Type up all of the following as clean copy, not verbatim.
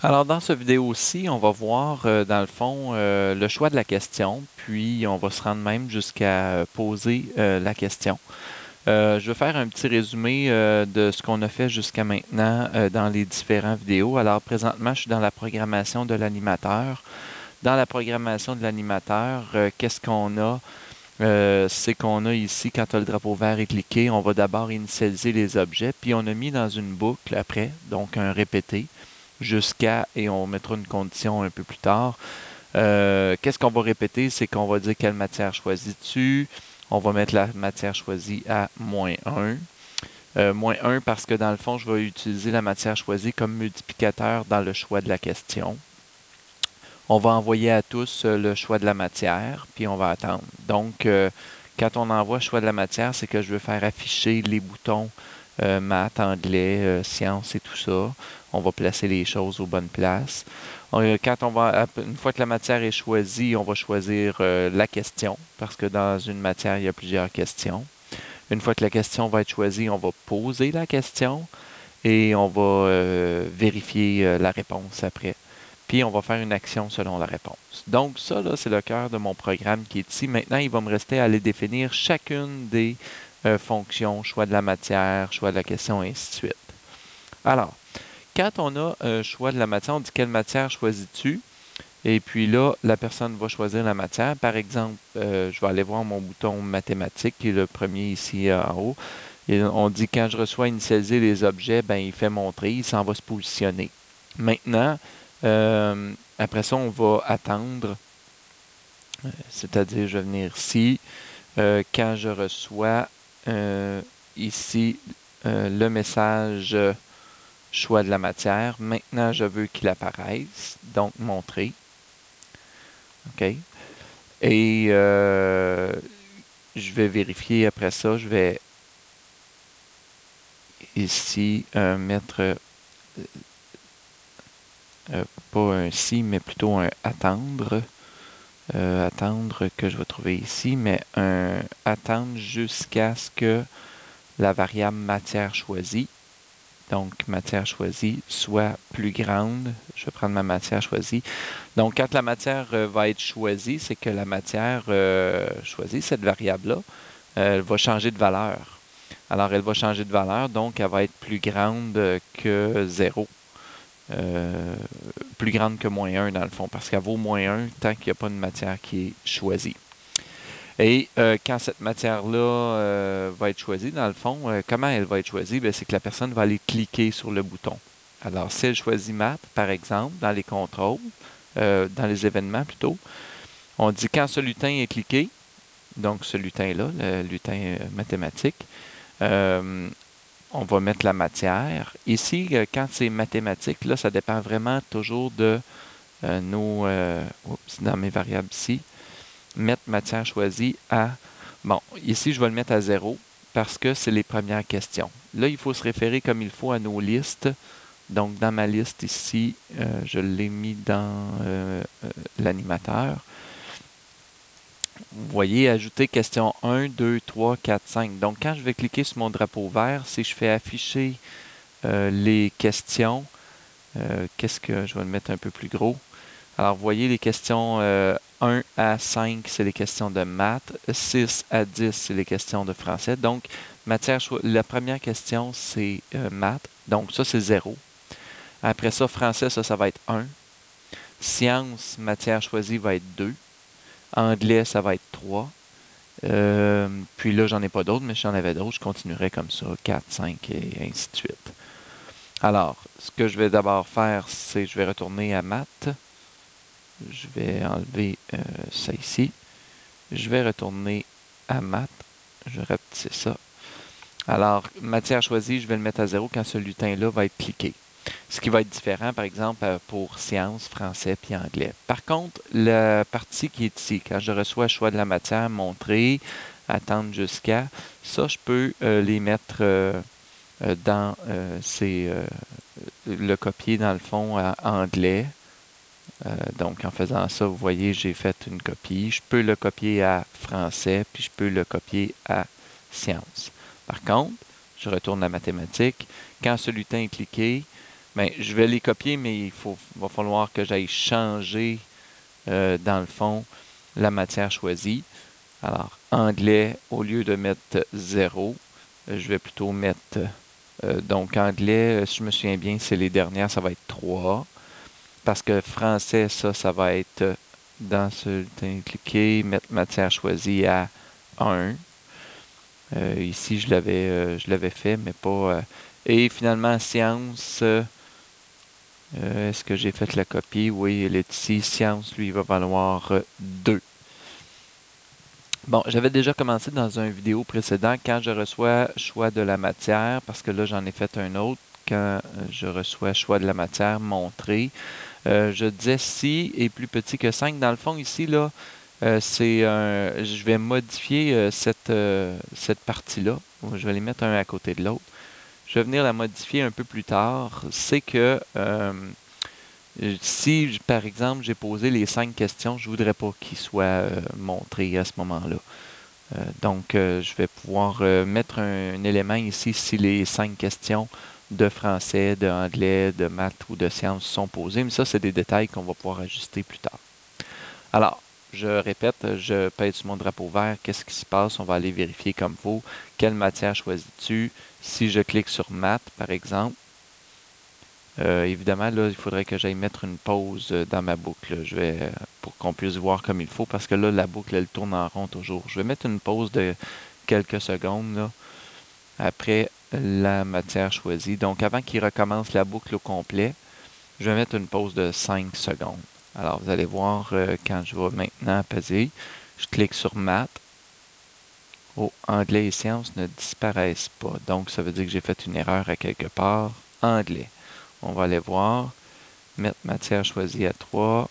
Alors, dans cette vidéo-ci, on va voir, dans le fond, le choix de la question, puis on va se rendre même jusqu'à poser la question. Je vais faire un petit résumé de ce qu'on a fait jusqu'à maintenant dans les différentes vidéos. Alors, présentement, je suis dans la programmation de l'animateur. Dans la programmation de l'animateur, qu'est-ce qu'on a? C'est qu'on a ici, quand tu as le drapeau vert et cliqué, on va d'abord initialiser les objets, puis on a mis dans une boucle après, donc un répété, jusqu'à, et on mettra une condition un peu plus tard. Qu'est-ce qu'on va répéter? C'est qu'on va dire quelle matière choisis-tu. On va mettre la matière choisie à -1. -1 parce que dans le fond, je vais utiliser la matière choisie comme multiplicateur dans le choix de la question. On va envoyer à tous le choix de la matière, puis on va attendre. Donc, quand on envoie choix de la matière, c'est que je veux faire afficher les boutons maths, anglais, sciences et tout ça. On va placer les choses aux bonnes places. Une fois que la matière est choisie, on va choisir la question, parce que dans une matière, il y a plusieurs questions. Une fois que la question va être choisie, on va poser la question et on va vérifier la réponse après. Puis on va faire une action selon la réponse. Donc ça, là, c'est le cœur de mon programme qui est ici. Maintenant, il va me rester à aller définir chacune des fonctions, choix de la matière, choix de la question, et ainsi de suite. Alors, quand on a un choix de la matière, on dit quelle matière choisis-tu? Et puis là, la personne va choisir la matière. Par exemple, je vais aller voir mon bouton mathématiques, qui est le premier ici en haut. Et on dit quand je reçois initialiser les objets, ben il fait montrer, il s'en va se positionner. Maintenant, après ça, on va attendre, c'est-à-dire je vais venir ici. Quand je reçois ici le message choix de la matière, maintenant je veux qu'il apparaisse, donc montrer. OK? Et je vais vérifier après ça, je vais ici mettre pas un si, mais plutôt un attendre. Attendre que je vais trouver ici, mais un attendre jusqu'à ce que la variable matière choisie, donc matière choisie, soit plus grande. Je vais prendre ma matière choisie. Donc, quand la matière va être choisie, c'est que la matière choisie, cette variable-là, elle va changer de valeur. Alors, elle va changer de valeur, donc elle va être plus grande que 0. Plus grande que -1 dans le fond, parce qu'elle vaut -1 tant qu'il n'y a pas une matière qui est choisie. Et quand cette matière-là va être choisie, dans le fond, comment elle va être choisie? Bien, c'est que la personne va aller cliquer sur le bouton. Alors, si elle choisit maths, par exemple, dans les contrôles, dans les événements plutôt, on dit quand ce lutin est cliqué, donc ce lutin-là, le lutin mathématique, on va mettre la matière. Ici, quand c'est mathématique, là, ça dépend vraiment toujours de dans mes variables ici, mettre matière choisie à, bon, ici, je vais le mettre à 0 parce que c'est les premières questions. Là, il faut se référer comme il faut à nos listes. Donc, dans ma liste ici, je l'ai mis dans l'animateur. Vous voyez, ajouter question 1, 2, 3, 4, 5. Donc, quand je vais cliquer sur mon drapeau vert, si je fais afficher les questions, qu'est-ce que je vais le mettre un peu plus gros? Alors, vous voyez les questions 1 à 5, c'est les questions de maths. 6 à 10, c'est les questions de français. Donc, la première question, c'est maths. Donc, ça, c'est 0. Après ça, français, ça va être 1. Sciences, matière choisie, va être 2. Anglais, ça va être 3. Puis là, j'en ai pas d'autres, mais si j'en avais d'autres, je continuerai comme ça, 4, 5 et ainsi de suite. Alors, ce que je vais d'abord faire, c'est je vais retourner à maths. Je vais enlever ça ici. Je vais retourner à maths. Je vais rapetisser ça. Alors, matière choisie, je vais le mettre à 0 quand ce lutin-là va être cliqué. Ce qui va être différent, par exemple, pour sciences, français puis anglais. Par contre, la partie qui est ici, quand je reçois choix de la matière, montrer, attendre jusqu'à, ça, je peux les mettre dans le copier dans le fond à anglais. Donc, en faisant ça, vous voyez, j'ai fait une copie. Je peux le copier à français, puis je peux le copier à sciences. Par contre, je retourne à mathématiques. Quand ce lutin est cliqué, Ben, je vais les copier, mais va falloir que j'aille changer, dans le fond, la matière choisie. Alors, anglais, au lieu de mettre 0, je vais plutôt mettre, donc anglais, si je me souviens bien, c'est les dernières, ça va être 3. Parce que français, ça va être dans ce, cliquer, mettre matière choisie à 1. Ici, je l'avais fait, mais pas. Et finalement, science, est-ce que j'ai fait la copie? Oui, elle est ici. Science, lui, il va valoir 2. Bon, j'avais déjà commencé dans une vidéo précédente quand je reçois choix de la matière, parce que là, j'en ai fait un autre. Quand je reçois choix de la matière, montrer. Je disais si est plus petit que 5. Dans le fond, ici, là, je vais modifier cette partie-là. Je vais les mettre un à côté de l'autre. Je vais venir la modifier un peu plus tard. C'est que si, par exemple, j'ai posé les 5 questions, je ne voudrais pas qu'ils soient montrés à ce moment-là. Donc, je vais pouvoir mettre un élément ici si les 5 questions de français, de anglais, de maths ou de sciences sont posées. Mais ça, c'est des détails qu'on va pouvoir ajuster plus tard. Alors, je répète, je pèse sur mon drapeau vert. Qu'est-ce qui se passe? On va aller vérifier comme il faut. Quelle matière choisis-tu? Si je clique sur maths, par exemple, évidemment, là, il faudrait que j'aille mettre une pause dans ma boucle. Je vais, pour qu'on puisse voir comme il faut, parce que là, la boucle, elle tourne en rond toujours. Je vais mettre une pause de quelques secondes, là, après la matière choisie. Donc, avant qu'il recommence la boucle au complet, je vais mettre une pause de 5 secondes. Alors, vous allez voir quand je vais maintenant apaiser. Je clique sur maths. Oh, anglais et sciences ne disparaissent pas. Donc, ça veut dire que j'ai fait une erreur à quelque part. Anglais. On va aller voir. Mettre matière choisie à 3.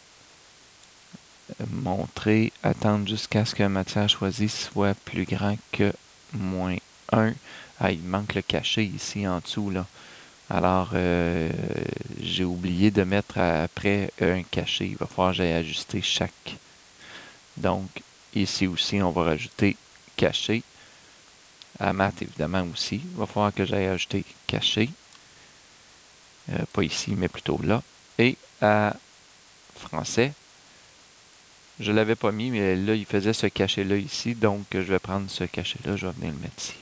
Montrer. Attendre jusqu'à ce que matière choisie soit plus grand que moins 1. Ah, il manque le cachet ici en dessous, là. Alors, j'ai oublié de mettre après un cachet. Il va falloir que j'aille ajuster chaque. Donc, ici aussi, on va rajouter cachet. À maths, évidemment, aussi. Il va falloir que j'aille ajouter cachet. Pas ici, mais plutôt là. Et à français, je ne l'avais pas mis, mais là, il faisait ce cachet-là ici. Donc, je vais prendre ce cachet-là. Je vais venir le mettre ici.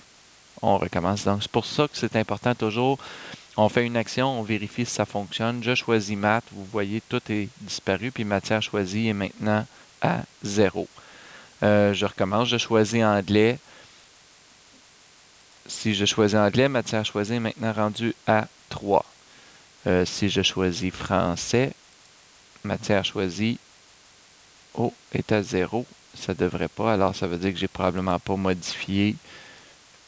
On recommence. Donc, c'est pour ça que c'est important toujours. On fait une action, on vérifie si ça fonctionne. Je choisis maths. Vous voyez, tout est disparu. Puis matière choisie est maintenant à 0. Je recommence. Je choisis anglais. Si je choisis anglais, matière choisie est maintenant rendue à 3. Si je choisis français, matière choisie est à 0. Ça ne devrait pas. Alors, ça veut dire que j'ai probablement pas modifié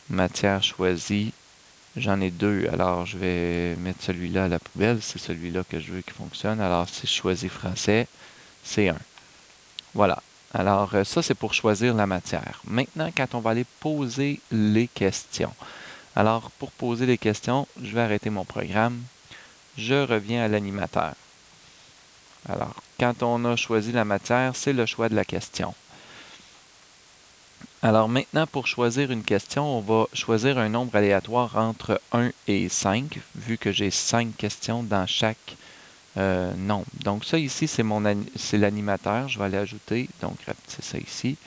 matière choisie. J'en ai 2. Alors, je vais mettre celui-là à la poubelle. C'est celui-là que je veux qui fonctionne. Alors, si je choisis français, c'est 1. Voilà. Alors, ça, c'est pour choisir la matière. Maintenant, quand on va aller poser les questions. Alors, pour poser les questions, je vais arrêter mon programme. Je reviens à l'animateur. Alors, quand on a choisi la matière, c'est le choix de la question. Alors maintenant, pour choisir une question, on va choisir un nombre aléatoire entre 1 et 5, vu que j'ai 5 questions dans chaque nombre. Donc ça ici, c'est l'animateur. Je vais aller ajouter, donc c'est ça ici.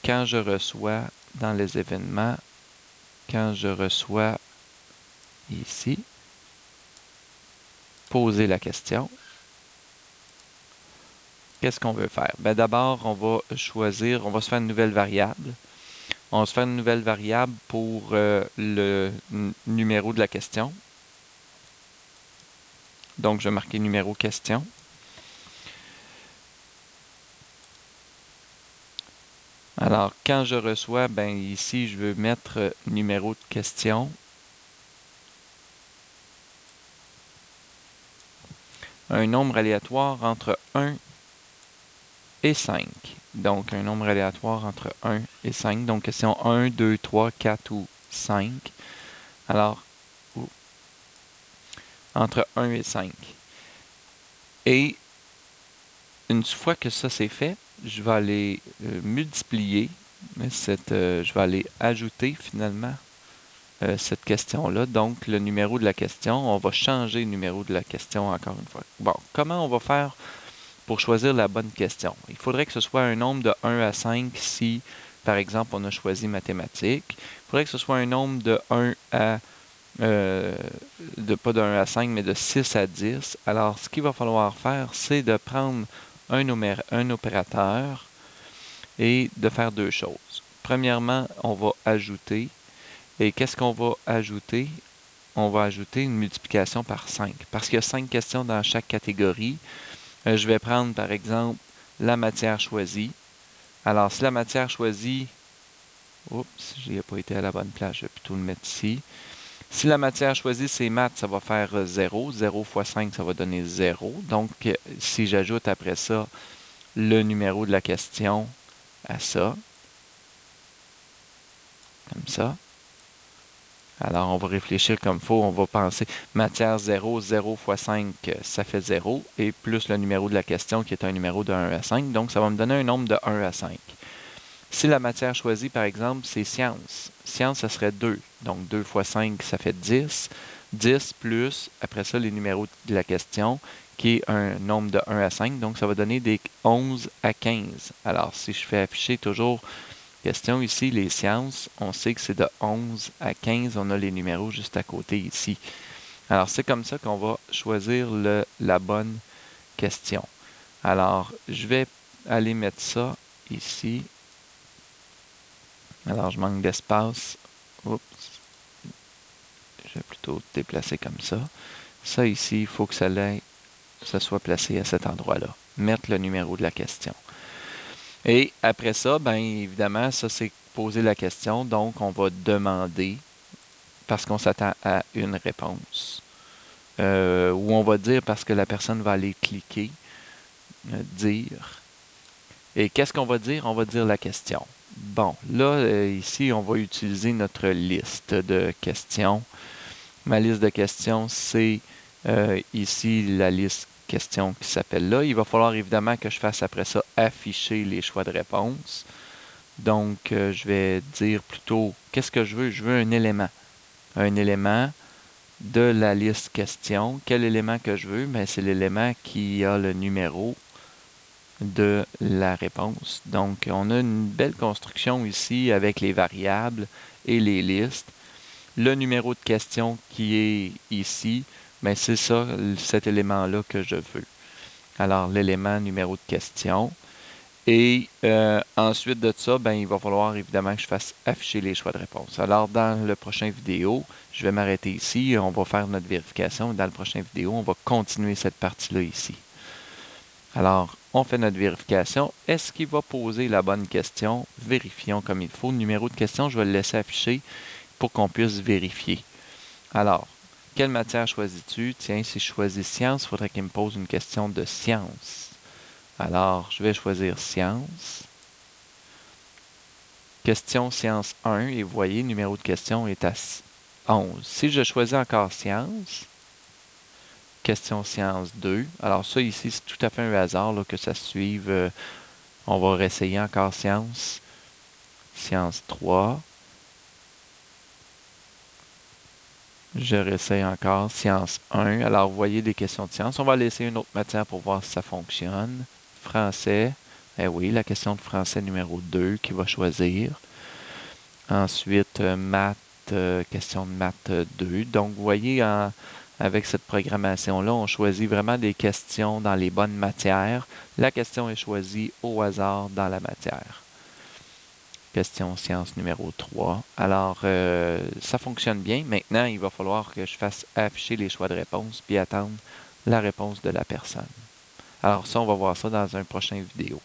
Quand je reçois dans les événements, quand je reçois ici, poser la question. Qu'est-ce qu'on veut faire? Ben d'abord, on va choisir, on va se faire une nouvelle variable. On va se faire une nouvelle variable pour le numéro de la question. Donc, je vais marquer numéro question. Alors, quand je reçois, ben ici, je veux mettre numéro de question. Un nombre aléatoire entre 1 et 5. Donc, un nombre aléatoire entre 1 et 5. Donc, question 1, 2, 3, 4 ou 5. Alors, entre 1 et 5. Et une fois que ça c'est fait, je vais aller multiplier. Je vais aller ajouter finalement. cette question-là. Donc, le numéro de la question, on va changer le numéro de la question encore une fois. Bon, comment on va faire pour choisir la bonne question? Il faudrait que ce soit un nombre de 1 à 5 si, par exemple, on a choisi mathématiques. Il faudrait que ce soit un nombre de 1 à pas de 1 à 5, mais de 6 à 10. Alors, ce qu'il va falloir faire, c'est de prendre un opérateur et de faire deux choses. Premièrement, on va ajouter. Et qu'est-ce qu'on va ajouter? On va ajouter une multiplication par 5. Parce qu'il y a 5 questions dans chaque catégorie. Je vais prendre, par exemple, la matière choisie. Alors, si la matière choisie... Oups, je n'ai pas été à la bonne place, je vais plutôt le mettre ici. Si la matière choisie, c'est maths, ça va faire 0. 0 fois 5, ça va donner 0. Donc, si j'ajoute après ça le numéro de la question à ça, comme ça, alors on va réfléchir comme il faut, on va penser matière 0, 0 fois 5, ça fait 0, et plus le numéro de la question qui est un numéro de 1 à 5, donc ça va me donner un nombre de 1 à 5. Si la matière choisie, par exemple, c'est sciences, sciences, ça serait 2. Donc 2 fois 5, ça fait 10. 10 plus, après ça, les numéros de la question, qui est un nombre de 1 à 5. Donc ça va donner des 11 à 15. Alors si je fais afficher toujours question ici, les sciences, on sait que c'est de 11 à 15. On a les numéros juste à côté ici. Alors c'est comme ça qu'on va choisir la bonne question. Alors je vais aller mettre ça ici. Alors, je manque d'espace. Oups. Je vais plutôt déplacer comme ça. Ça ici, il faut que ça soit placé à cet endroit-là. Mettre le numéro de la question. Et après ça, bien évidemment, ça c'est poser la question. Donc, on va demander parce qu'on s'attend à une réponse. Ou on va dire parce que la personne va aller cliquer, dire. Et qu'est-ce qu'on va dire? On va dire la question. Bon, là, ici, on va utiliser notre liste de questions. Ma liste de questions, c'est ici la liste questions qui s'appelle là. Il va falloir évidemment que je fasse après ça afficher les choix de réponse. Donc, je vais dire plutôt, qu'est-ce que je veux? Je veux un élément. Un élément de la liste questions. Quel élément que je veux? Ben, c'est l'élément qui a le numéro de la réponse. Donc, on a une belle construction ici avec les variables et les listes. Le numéro de question qui est ici, ben c'est ça, cet élément-là que je veux. Alors, l'élément numéro de question. Et ensuite de ça, ben, il va falloir évidemment que je fasse afficher les choix de réponse. Alors, dans le prochain vidéo, je vais m'arrêter ici. On va faire notre vérification. Dans le prochain vidéo, on va continuer cette partie-là ici. Alors, on fait notre vérification. Est-ce qu'il va poser la bonne question? Vérifions comme il faut. Le numéro de question, je vais le laisser afficher pour qu'on puisse vérifier. Alors, quelle matière choisis-tu? Tiens, si je choisis science, il faudrait qu'il me pose une question de science. Alors, je vais choisir science. Question science 1, et vous voyez, le numéro de question est à 11. Si je choisis encore science, question science 2. Alors ça ici, c'est tout à fait un hasard là, que ça suive. On va réessayer encore science. Science 3. Je réessaye encore. Science 1. Alors, vous voyez des questions de science. On va laisser une autre matière pour voir si ça fonctionne. Français. Eh oui, la question de français numéro 2 qui va choisir. Ensuite, maths, question de maths 2. Donc, vous voyez, avec cette programmation-là, on choisit vraiment des questions dans les bonnes matières. La question est choisie au hasard dans la matière. Question science numéro 3. Alors, ça fonctionne bien. Maintenant, il va falloir que je fasse afficher les choix de réponse puis attendre la réponse de la personne. Alors ça, on va voir ça dans un prochain vidéo.